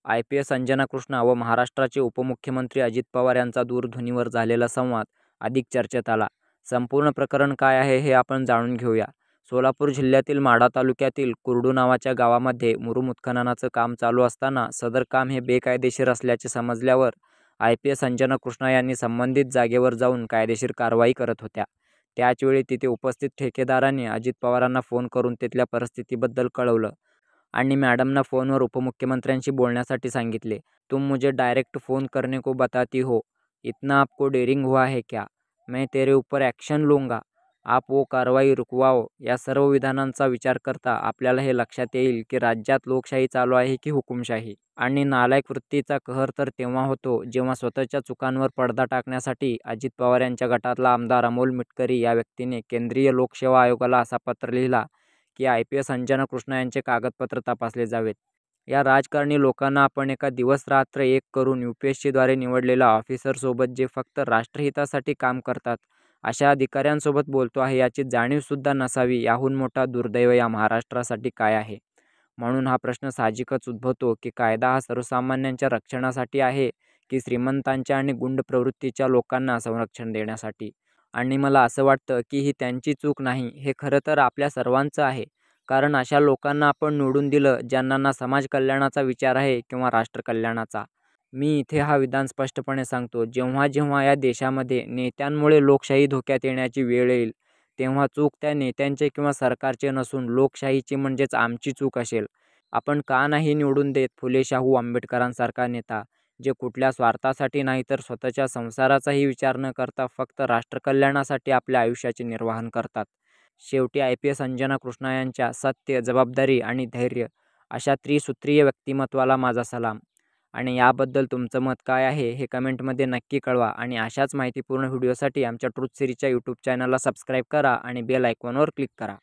IPS Anjana Krishna व महाराष्ट्राचे उपमुख्यमंत्री अजित पवार यांचा दूरध्वनीवर झालेला संवाद अधिक चर्चेत आला. संपूर्ण प्रकरण काय आहे हे आपण जाणून घेऊया. सोलापूर जिल्ह्यातील माढा तालुक्यातील कुर्डू नावाच्या गावामध्ये मुरुम उत्खननाचं काम चालू असताना सदर काम हे बेकायदेशीर असल्याचे समजल्यावर IPS अंजना कृष्णा यांनी संबंधित जागेवर जाऊन कायदेशीर कारवाई करत होत्या. त्याचवेळी तिथे उपस्थित ठेकेदारांनी अजित पवारांना फोन करून तिथल्या परिस्थितीबद्दल कळवलं आणि मॅडमना फोनवर उपमुख्यमंत्र्यांशी बोलण्यासाठी सांगितले. तुम मुझे डायरेक्ट फ़ोन करने को बताती हो, इतना आपको डेरिंग हुआ है क्या? मैं तेरे ऊपर ॲक्शन लूँगा, आप वो कारवाई रुकवाओ. या सर्व विधानांचा विचार करता आपल्याला हे लक्षात येईल की राज्यात लोकशाही चालू आहे की हुकुमशाही. आणि नालायक वृत्तीचा कहर तर तेव्हा होतो जेव्हा स्वतःच्या चुकांवर पडदा टाकण्यासाठी अजित पवार यांच्या गटातला आमदार अमोल मिटकरी या व्यक्तीने केंद्रीय लोकसेवा आयोगाला असा पत्र लिहिला की IPS अंजना कृष्णा यांचे कागदपत्र तपासले जावेत. या राजकारणी लोकांना आपण एका दिवस-रात्र एक करून UPSCद्वारे निवडलेल्या ऑफिसरसोबत जे फक्त राष्ट्रहितासाठी काम करतात अशा अधिकाऱ्यांसोबत बोलतो आहे याची जाणीवसुद्धा नसावी. याहून मोठा दुर्दैव या महाराष्ट्रासाठी काय आहे? म्हणून हा प्रश्न साहजिकच उद्भवतो की कायदा हा सर्वसामान्यांच्या रक्षणासाठी आहे की श्रीमंतांच्या आणि गुंड प्रवृत्तीच्या लोकांना संरक्षण देण्यासाठी? आणि मला असं वाटतं की ही त्यांची चूक नाही, हे खरं तर आपल्या सर्वांचं आहे. कारण अशा लोकांना आपण निवडून दिलं ज्यांना ना समाज कल्याणाचा विचार आहे किंवा राष्ट्रकल्याणाचा. मी इथे हा विधान स्पष्टपणे सांगतो, जेव्हा जेव्हा या देशामध्ये नेत्यांमुळे लोकशाही धोक्यात येण्याची वेळ येईल तेव्हा चूक त्या नेत्यांचे किंवा सरकारचे नसून लोकशाहीची म्हणजेच आमची चूक असेल. आपण का नाही निवडून देत फुले शाहू आंबेडकरांसारखा नेता, जे कुठल्या स्वार्थासाठी नाही तर स्वतःच्या संसाराचाही विचार न करता फक्त राष्ट्रकल्याणासाठी आपल्या आयुष्याचे निर्वाहन करतात. शेवटी IPS अंजना कृष्णा यांच्या सत्य, जबाबदारी आणि धैर्य अशा त्रिसूत्रीय व्यक्तिमत्वाला माझा सलाम. आणि याबद्दल तुमचं मत काय आहे हे कमेंटमध्ये नक्की कळवा. आणि अशाच माहितीपूर्ण व्हिडिओसाठी आमच्या ट्रूथ सिरीजच्या यूट्यूब चॅनलला सबस्क्राईब करा आणि बेल आयकॉनवर क्लिक करा.